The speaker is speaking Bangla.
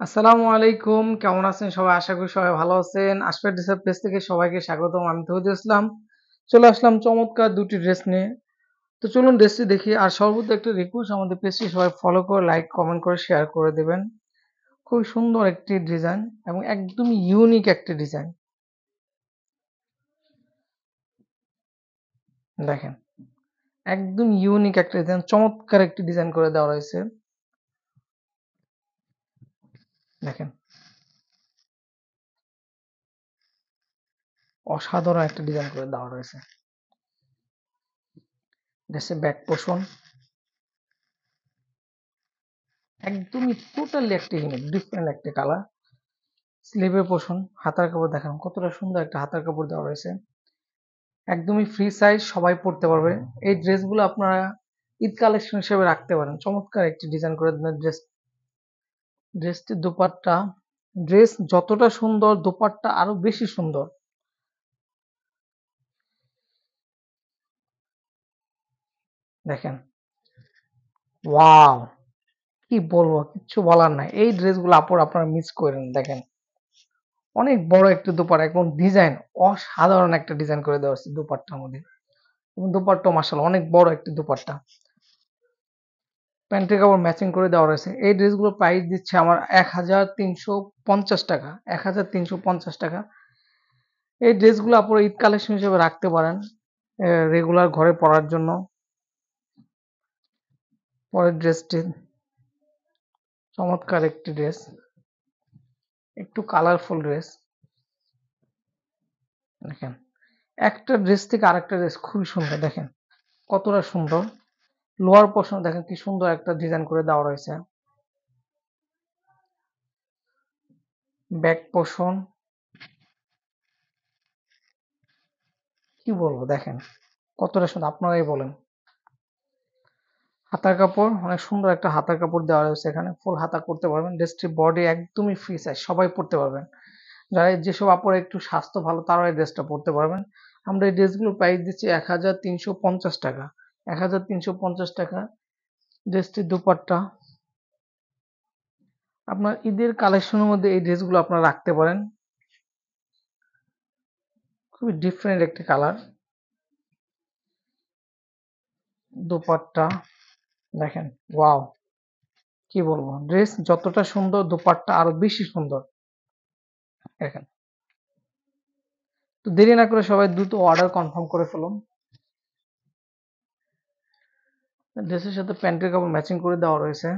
আসসালামু আলাইকুম, কেমন আছেন সবাই? আশা করি সবাই ভালো আছেন। আসফের ড্রেসের পেজ থেকে সবাইকে স্বাগতম। আমি তৌহিদুল ইসলাম। চলে আসলাম চমৎকার দুটি ড্রেস নিয়ে। তো চলুন ড্রেসটি দেখি। আর সর্বদা একটা রিকোয়েস্ট, আমাদের পেজটি সবাই ফলো করে, লাইক, কমেন্ট করে, শেয়ার করে দেবেন। খুবই সুন্দর একটি ডিজাইন এবং একদম ইউনিক একটি ডিজাইন। দেখেন, একদম ইউনিক একটা ডিজাইন, চমৎকার একটি ডিজাইন করে দেওয়া রয়েছে। দেখেন, অসাধারণ একটা ডিজাইন করে দেওয়া রয়েছে। ড্রেসের ব্যাক পোর্শন একদমই টোটালি একটা ইউনিক, ডিফারেন্ট একটা কালার। স্লিভের পোর্শন, হাতার কাপড় দেখেন কতটা সুন্দর একটা হাতার কাপড় দেওয়া রয়েছে। একদমই ফ্রি সাইজ, সবাই পরতে পারবে। এই ড্রেসগুলো আপনারা ঈদ কালেকশন হিসেবে রাখতে পারেন। চমৎকার একটি ডিজাইন করে দেন ড্রেসটির দোপাট্টা। ড্রেস যতটা সুন্দর, দোপাট্টা আরো বেশি সুন্দর। দেখেন, ওয়াও, কি বলবো, কিচ্ছু বলার নাই। এই ড্রেসগুলো আপনারা মিস করেন। দেখেন, অনেক বড় একটা দোপাট্টা, একদম ডিজাইন অসাধারণ একটা ডিজাইন করে দেওয়া হচ্ছে দোপাট্টার মধ্যে। এবং দোপাট্টা মাশাআল্লাহ অনেক বড় একটি দোপাট্টা। প্যান্টের কাপড় ম্যাচিং করে দেওয়া রয়েছে। এই ড্রেসগুলোর প্রাইস দিচ্ছে আমার 1350 টাকা। 1350 টাকা। এই ড্রেসগুলো আপনারা ঈদ কালেকশন হিসেবে রাখতে পারেন, রেগুলার ঘরে পরার জন্য। পরের ড্রেসটি চমৎকার একটি ড্রেস, একটু কালারফুল ড্রেস। দেখেন, একটা ড্রেস থেকে আরেকটা ড্রেস খুবই সুন্দর। দেখেন কতটা সুন্দর। লোয়ার পোর্শন দেখেন কি সুন্দর একটা ডিজাইন করে দেওয়া রয়েছে। ব্যাক পোর্শন কি বলবো, দেখেন কতটা সুন্দর, আপনারাই বলেন। হাতার কাপড় অনেক সুন্দর একটা হাতার কাপড় দেওয়া রয়েছে, এখানে ফুল হাতা করতে পারবেন। ড্রেসটির বডি একদমই ফ্রি সাইজ, সবাই পরতে পারবেন। যারা যেসব আপুরা একটু স্বাস্থ্য ভালো, তারাও এই ড্রেসটা পরতে পারবেন। আমরা এই ড্রেসগুলোর প্রাইস দিচ্ছি 1350 টাকা। 1350 টাকা। ড্রেসটির দুপাট্টা, আপনার ঈদের কালেকশনের মধ্যে এই ড্রেসগুলো আপনারা রাখতে পারেন। খুবই ডিফারেন্ট একটি কালার। দুপাট্টা দেখেন, ওয়াও, কি বলবো, ড্রেস যতটা সুন্দর দোপাট্টা আরো বেশি সুন্দর। দেখেন, তো দেরি না করে সবাই দ্রুত অর্ডার কনফার্ম করে ফেলুন। ড্রেসের সাথে প্যান্টের কাপড় ম্যাচিং করে দেওয়া রয়েছে।